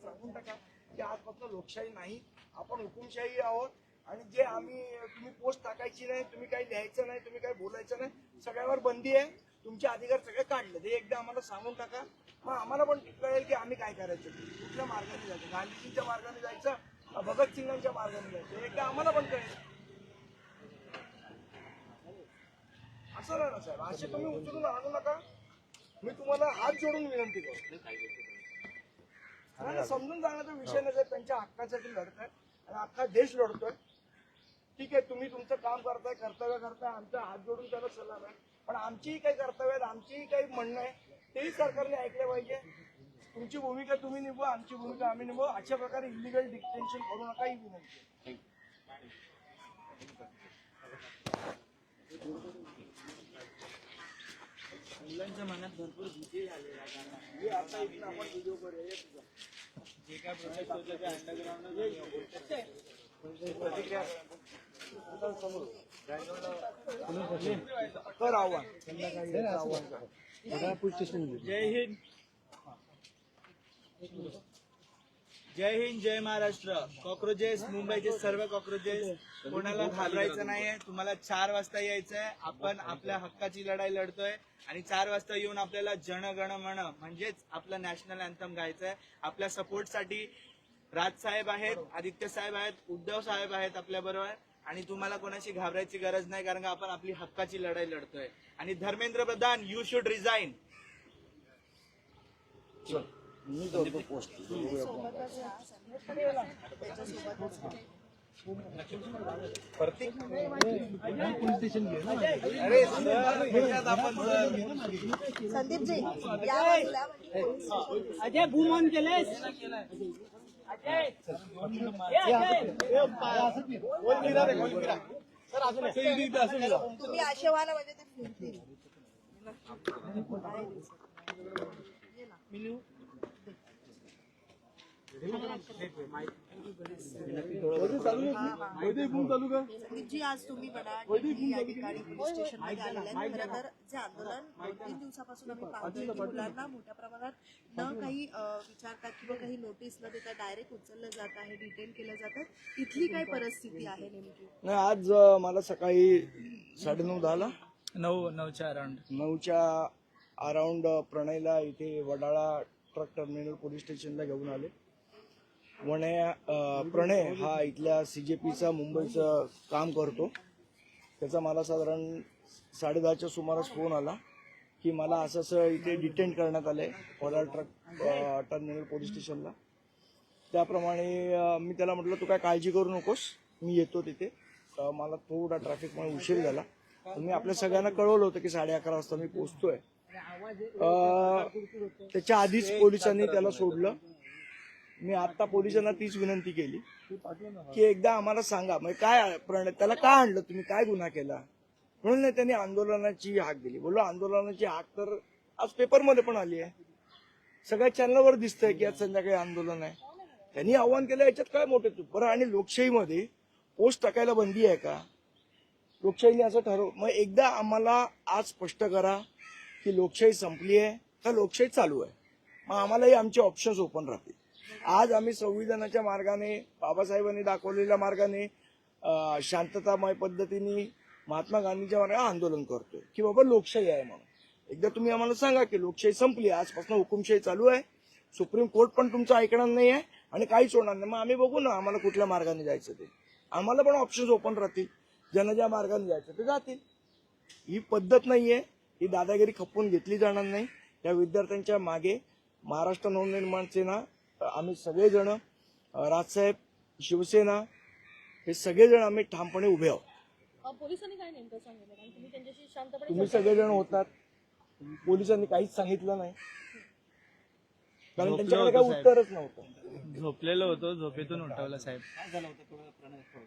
सांगून टाका की आजपासून लोकशाही नाही, आपण हुकुमशाही आहोत. आणि जे आम्ही तुम्ही पोस्ट टाकायची नाही, तुम्ही काही लिहायचं नाही, तुम्ही काही बोलायचं नाही, सगळ्यावर बंदी आहे. तुमचे अधिकार सगळे काढले ते एकदा आम्हाला सांगून टाका. मग आम्हाला पण कळेल की आम्ही काय करायचं, कुठल्या मार्गाने जायचं, गांधीजींच्या मार्गाने जायचं, भगतसिंगांच्या मार्गाने जायचं, एकदा आम्हाला पण कळेल. असं नाही ना साहेब, असे तुम्ही उचलून आणू नका. मी तुम्हाला हात जोडून विनंती करतो, समजून जाण्याचा विषय नाही. त्यांच्या हक्कासाठी लढताय आणि अख्खा देश लढतोय. ठीक आहे, तुम्ही तुमचं काम करताय, कर्तव्य करताय, आमचा हात जोडून त्याला सल्ला नाही. पण आमचीही काही कर्तव्य आहेत, आमचीही काही म्हणणं आहे, तेही सरकारने ऐकले पाहिजे. तुमची भूमिका तुम्ही निभवा, आमची भूमिका आम्ही निभवा. अशा प्रकारे इलिगल डिटेन्शन करू नका ही विनंती. मुलांच्या मनात भरपूर भीती झालेली आहे. आता इथून आपण व्हिडिओ करूया. जे काय प्रोटेस्ट होतं ते अंडरग्राऊंड कर आव्हान. जय हिंद, जय हिंद, जय महाराष्ट्र. कॉक्रोचेस, मुंबईचे सर्व कॉक्रोचेस, कोणाला घाबरायचं नाहीये. तुम्हाला 4 वाजता यायचंय. आपण आपल्या हक्काची लढाई लढतोय आणि 4 वाजता येऊन आपल्याला जन गण मन म्हणजेच आपलं नॅशनल अँथम गायचंय. आपल्या सपोर्टसाठी राजसाहेब आहेत, आदित्य साहेब आहेत, उद्धव साहेब आहेत आपल्या बरोबर. आणि तुम्हाला कोणाशी घाबरायची गरज नाही, कारण का आपण आपली हक्काची लढाई लढतोय. आणि Dharmendra Pradhan, you should resign. मी करतो पोस्ट. संदीपजी अजय भूमन केलेस. तुम्ही आशेवाला म्हणजे ते फिरतील. संदीपजी, आज तुम्ही बडा या ठिकाणी पोलीस स्टेशन मध्ये आलेले आहेत. खरं तर जे आंदोलन 2-3 दिवसापासून आम्ही पाहतोय की मुलांना मोठ्या प्रमाणात न काही विचारता किंवा काही नोटीस न देता डायरेक्ट उचललं जात आहे, डिटेन केलं जातं. इथली काय परिस्थिती आहे नेमकी? नाही, आज मला सकाळी 9:30 9च्या अराउंड प्रणयला इथे वडाळा ट्रक टर्मिनल पोलीस स्टेशनला घेऊन आले. प्रणय हा इथल्या CJPचा मुंबईचं काम करतो. त्याचा मला साधारण 10:30च्या सुमारास फोन आला की मला असं इथे डिटेन करण्यात आलंय वडाळा ट्रक टर्मिनल पोलीस स्टेशनला. त्याप्रमाणे मी त्याला म्हटलं तू काय काळजी करू नकोस, मी येतो तिथे. मला थोडा ट्रॅफिकमुळे उशीर झाला. मी आपल्या सगळ्यांना कळवलं होतं की 11:30 वाजता मी पोहोचतोय. त्याच्या आधीच पोलिसांनी त्याला सोडलं. मी आता पोलिसांना तीच विनंती केली की एकदा आम्हाला सांगा, म्हणजे काय प्रणय त्याला काय आणलं, तुम्ही काय गुन्हा केला. म्हणून त्यांनी आंदोलनाची हाक दिली. बोललो आंदोलनाची हाक तर आज पेपरमध्ये पण आली आहे, सगळ्या चॅनलवर दिसतंय की आज संध्याकाळी आंदोलन आहे. त्यांनी आव्हान केलं, याच्यात काय मोठे चूक. बरं, आणि लोकशाहीमध्ये पोस्ट टाकायला बंदी आहे का? लोकशाहीने असं ठरव. मग एकदा आम्हाला आज स्पष्ट करा की लोकशाही संपली आहे का लोकशाही चालू आहे. मग आम्हालाही आमचे ऑप्शन्स ओपन राहतील. आज आम्ही संविधानाच्या मार्गाने, बाबासाहेबांनी दाखवलेल्या मार्गाने, शांततामय पद्धतीने महात्मा गांधीच्या मार्गाने आंदोलन करतोय की बाबा लोकशाही आहे म्हणून. एकदा तुम्ही आम्हाला सांगा की लोकशाही संपली, आजपासून हुकुमशाही चालू आहे. सुप्रीम कोर्ट पण तुमचं ऐकणार नाही आहे आणि काहीच होणार नाही. मग आम्ही बघू ना आम्हाला कुठल्या मार्गाने जायचं ते. आम्हाला पण ऑप्शन्स ओपन राहतील. ज्यांना ज्या मार्गाने जायचं ते जातील. ही पद्धत नाहीये, ही दादागिरी खपवून घेतली जाणार नाही. या विद्यार्थ्यांच्या मागे महाराष्ट्र नवनिर्माण सेना, आम्ही सगळेजण, राजसाहेब, शिवसेना, हे सगळेजण आम्ही ठामपणे उभे आहोत. पोलिसांनी काय नेमकं सांगितलं, कारण तुम्ही त्यांच्याशी शांतपणे तुम्ही सगळेजण होतात, पोलिसांनी काहीच सांगितलं नाही, कारण त्यांच्याकडे काही उत्तरच नव्हतं. झोपलेलो होतो, झोपेतून उठवलं साहेब.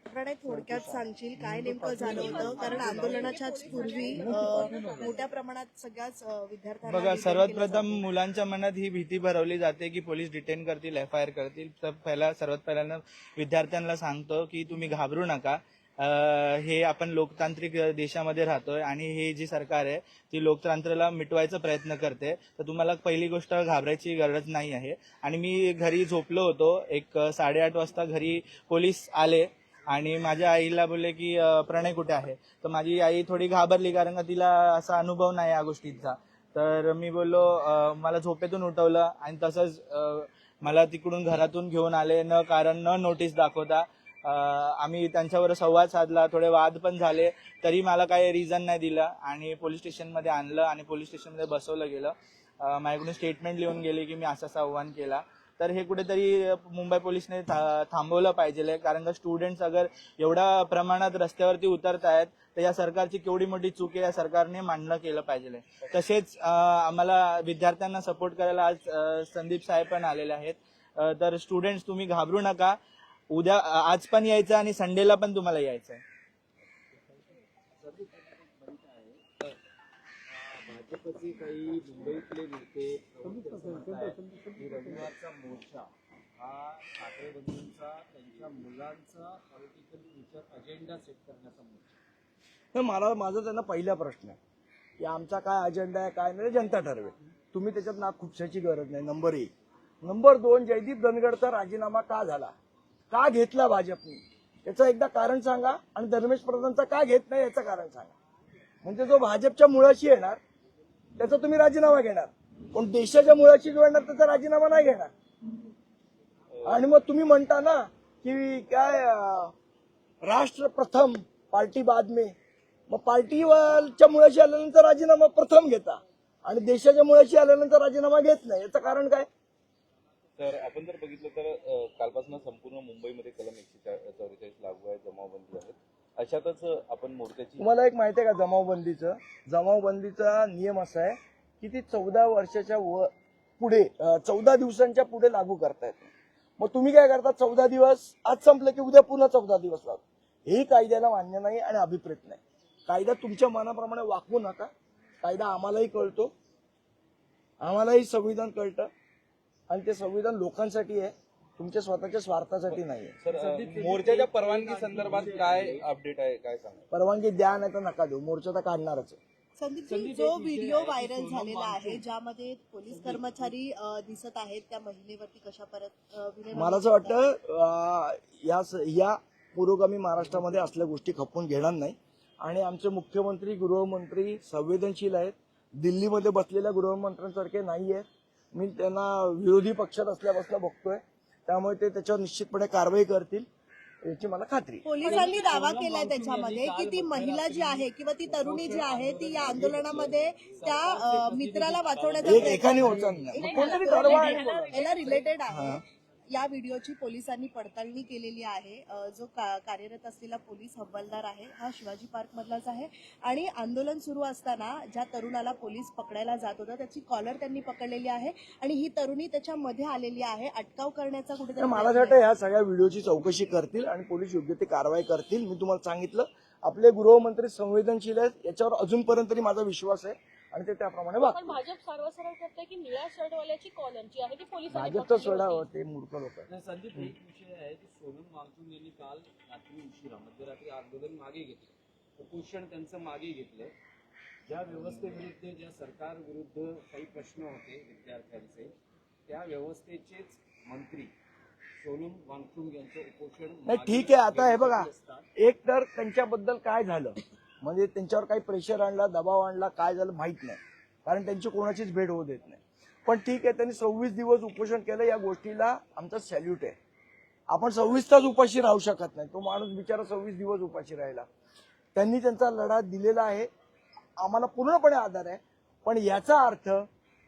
प्रणय, थोडक्यात सांगशील काय नेमकं झालं होतं? कारण आंदोलनाच्या पूर्वी मोठ्या प्रमाणात सगळ्याच विद्यार्थ्यांना बघा, सर्वात प्रथम मुलांच्या मनात ही भीती भरवली जाते की पोलीस डिटेन करतील, FIR करतील. तर सर्वात पहिल्यांदा विद्यार्थ्यांना सांगतो की तुम्ही घाबरू नका. हे आपण लोकतांत्रिक देशामध्ये राहतोय आणि हे जी सरकार आहे ती लोकतंत्राला मिटवायचा प्रयत्न करते. तर तुम्हाला पहिली गोष्ट घाबरायची गरज नाही आहे. आणि मी घरी झोपलो होतो, एक 8:30 वाजता घरी पोलीस आले आणि माझ्या आईला बोलले की प्रणय कुठे आहे. तर माझी आई थोडी घाबरली, कारण का तिला असा अनुभव नाही या गोष्टीचा. तर मी बोललो मला झोपेतून उठवलं आणि तसंच मला तिकडून घरातून घेऊन आले, न कारण न नोटीस दाखवता. आम्ही त्यांच्यावर संवाद साधला, थोडे वाद पण झाले, तरी मला काही रिझन नाही दिलं आणि पोलीस स्टेशनमध्ये आणलं आणि पोलीस स्टेशनमध्ये बसवलं गेलं. माझ्याकडून स्टेटमेंट लिहून गेले की मी असा आव्हान केला. तर हे कुठेतरी मुंबई पोलिसने थांबवलं पाहिजे, कारण का स्टुडंट्स अगर एवढ्या प्रमाणात रस्त्यावरती उतरत आहेत तर या सरकारची केवढी मोठी चूक आहे या सरकारने मान्य केलं पाहिजे. तसेच आम्हाला विद्यार्थ्यांना सपोर्ट करायला आज संदीप साहेब पण आलेले आहेत. तर स्टुडंट्स तुम्ही घाबरू नका, उद्या आज पण यायचं आणि संडेला पण तुम्हाला यायचं आहे. भाजपचे काही मुंबईतले नेते की रविवारचा मोर्चा हा ठाकरे बंधूंचा त्यांच्या मुलांचा पॉलिटिकल फ्युचर अजेंडा सेट करण्याचा मोर्चा. माझा त्यांना पहिला प्रश्न आहे की आमचा काय अजेंडा आहे काय नाही जनता ठरवेल. तुम्ही त्याच्यात नाक खुपसायची गरज नाही. नंबर 1. नंबर 2, जयदीप धनगडचा राजीनामा का झाला, का घेतला भाजपने, याचं एकदा कारण सांगा. आणि धर्मेश प्रधानचा का घेत नाही याचं कारण सांगा. म्हणजे जो भाजपच्या मुळाशी येणार त्याचा तुम्ही राजीनामा घेणार, पण देशाच्या मुळाशी जो येणार त्याचा राजीनामा नाही घेणार. आणि मग तुम्ही म्हणता ना की काय राष्ट्र प्रथम पार्टी बाद में, मग पार्टीच्या मुळाशी आल्यानंतर राजीनामा प्रथम घेता आणि देशाच्या मुळाशी आल्यानंतर राजीनामा घेत नाही, याचं कारण काय. तर आपण जर बघितलं तर कालपासून संपूर्ण मुंबईमध्ये कलम 144 लागू आहे, जमावबंदी आहे. अशातच आपण मोर्चाची, तुम्हाला एक माहिती आहे का जमावबंदीचा नियम असा आहे की ती 14 वर्षाच्या पुढे 14 दिवसांच्या पुढे लागू करतायत. मग तुम्ही काय करता, 14 दिवस आज संपलं की उद्या पुन्हा 14 दिवस लागतो. हेही कायद्याला मान्य नाही आणि अभिप्रेत नाही. कायदा तुमच्या मनाप्रमाणे वाकवू नका. कायदा आम्हालाही कळतो, आम्हालाही संविधान कळतं आणि ते संविधान लोकांसाठी आहे, तुमच्या स्वतःच्या स्वार्थासाठी नाहीये. सर मोर्चाच्या परवानगी संदर्भात काय अपडेट आहे, काय सांगा. परवानगी द्या नाही तर नका देऊ, मोर्चा तर काढणारच आहे. संदीपजी, जो व्हिडिओ व्हायरल झालेला आहे ज्यामध्ये पोलीस कर्मचारी दिसत आहेत, त्या महिलेवरती कशा परत मला असं वाटतं या पुरोगामी महाराष्ट्रामध्ये असल्या गोष्टी खपवून घेणार नाही. आणि आमचे मुख्यमंत्री गृहमंत्री संवेदनशील आहेत, दिल्लीमध्ये बसलेल्या गृहमंत्र्यांसारखे नाही आहेत. मी त्यांना विरोधी पक्षात असल्यापासून बघतोय, त्यामुळे ते त्याच्यावर निश्चितपणे कारवाई करतील याची मला खात्री. पोलिसांनी दावा केलाय त्याच्यामध्ये की ती महिला जी आहे किंवा ती तरुणी जी आहे ती या आंदोलनामध्ये त्या मित्राला वाचवण्याचा एकाने होता नाही, कोणतरी ठरवा. याला रिलेटेड आहे. या व्हिडिओची पोलिसांनी पडताळणी केलेली आहे. जो कार्यरत असलेला पोलीस हवालदार आहे हा शिवाजी पार्क मधलाच आहे आणि आंदोलन सुरू असताना ज्या तरुणाला पोलीस पकडायला जात होता त्याची कॉलर त्यांनी पकडलेली आहे आणि ही तरुणी त्याच्यामध्ये आलेली आहे. अटकाव करण्याचा कुठेतरी मला असं वाटतं ह्या सगळ्या व्हिडिओची चौकशी करतील आणि पोलीस योग्य ते कारवाई करतील. मी तुम्हाला सांगितलं आपले गृहमंत्री संवेदनशील आहेत, याच्यावर अजूनपर्यंत तरी माझा विश्वास आहे आणि ते त्याप्रमाणे वागतात. पण भाजप सर्वसरळ करते की निळ्या शर्टवाल्याची कॉलर जी आहे ती पोलिसांनी भाजपचं सोडावं, ते मूर्ख लोक आहेत. संदीप, एक विषय आहे की सोनम वांगचुक यांनी काल रात्री उशिरा मध्यरात्री आंदोलन मागे घेतलं, उपोषण त्यांचं मागे घेतलं. ज्या व्यवस्थेविरुद्ध, ज्या सरकार विरुद्ध काही प्रश्न होते विद्यार्थ्यांचे, त्या व्यवस्थेचेच मंत्री सोनम वांगचुक यांचं उपोषण नाही ठीक आहे. आता हे बघा, एक तर त्यांच्याबद्दल काय झालं म्हणजे त्यांच्यावर काही प्रेशर आणला, दबाव आणला, काय झालं माहित नाही, कारण त्यांची कोणाचीच भेट होऊ देत नाही. पण ठीक आहे, त्यांनी 26 दिवस उपोषण केलं, या गोष्टीला आमचा सॅल्यूट आहे. आपण 26 तास उपाशी राहू शकत नाही. तो माणूस बिचारा 26 दिवस उपाशी राहिला. त्यांनी त्यांचा लढा दिलेला आहे, आम्हाला पूर्णपणे आधार आहे. पण याचा अर्थ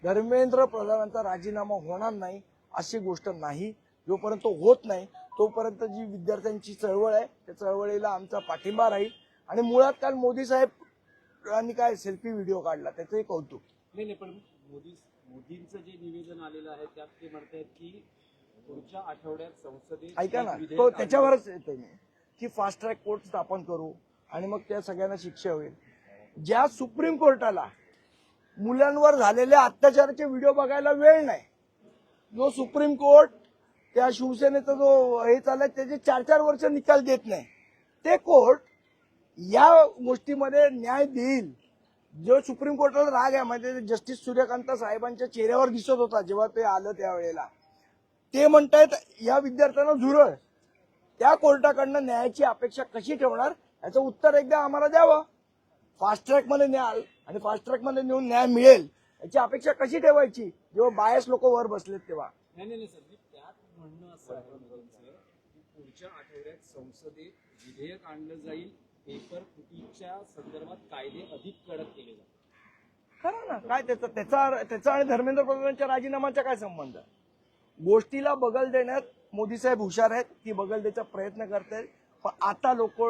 धर्मेंद्र प्रधानांचा राजीनामा होणार नाही अशी गोष्ट नाही. जोपर्यंत होत नाही तोपर्यंत जी विद्यार्थ्यांची चळवळ आहे त्या चळवळीला आमचा पाठिंबा राहील. आणि मुळात काल मोदी साहेबांनी काय सेल्फी व्हिडिओ काढला त्याचंही कौतुक. नाही, पण मोदींचं जे निवेदन आलेलं आहे त्यात ते म्हणतात की पुढच्या आठवड्यात संसदेत ऐका ना, तो त्याच्यावरच येतो मी की फास्ट ट्रॅक कोर्ट स्थापन करू आणि मग त्या सगळ्यांना शिक्षा होईल. ज्या सुप्रीम कोर्टाला मुलांवर झालेल्या अत्याचाराचे व्हिडिओ बघायला वेळ नाही, जो सुप्रीम कोर्ट त्या शिवसेनेचा जो हे चाललाय त्याचे 4-4 वर्ष निकाल देत नाही, ते कोर्ट या गोष्टीमध्ये न्याय देईल. जो सुप्रीम कोर्टाला राग आहे म्हणजे जस्टिस सूर्यकांत साहेबांच्या चेहऱ्यावर दिसत होता जेव्हा ते आलं त्यावेळेला. ते म्हणतायत या विद्यार्थ्यांना झुरळ. त्या कोर्टाकडनं न्यायाची अपेक्षा कशी ठेवणार याचं उत्तर एकदा आम्हाला द्यावं. फास्ट ट्रॅक मध्ये न्याल आणि फास्ट ट्रॅक मध्ये नेऊन न्याय मिळेल याची अपेक्षा कशी ठेवायची जेव्हा बायस लोक वर बसलेत तेव्हा. नाही सर, त्यात म्हणणं असं आहे तुमचं की पुढच्या आठवड्यात संसदेत विधेयक आणलं जाईल, पेपर फुटीच्या संदर्भात कायदे अधिक कडक केले जातील. खरं ना, काय त्याचा आणि धर्मेंद्र प्रधानांच्या राजीनामाचा काय संबंध. गोष्टीला बगल देण्यात मोदी साहेब हुशार आहेत, ती बगल द्यायचा प्रयत्न करतायत. पण आता लोक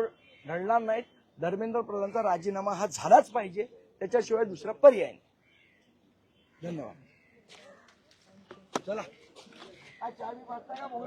ढळणार नाहीत. धर्मेंद्र प्रधानचा राजीनामा हा झालाच पाहिजे, त्याच्याशिवाय दुसरा पर्याय नाही. धन्यवाद. चला काय चहा बी पाजता का बोलू?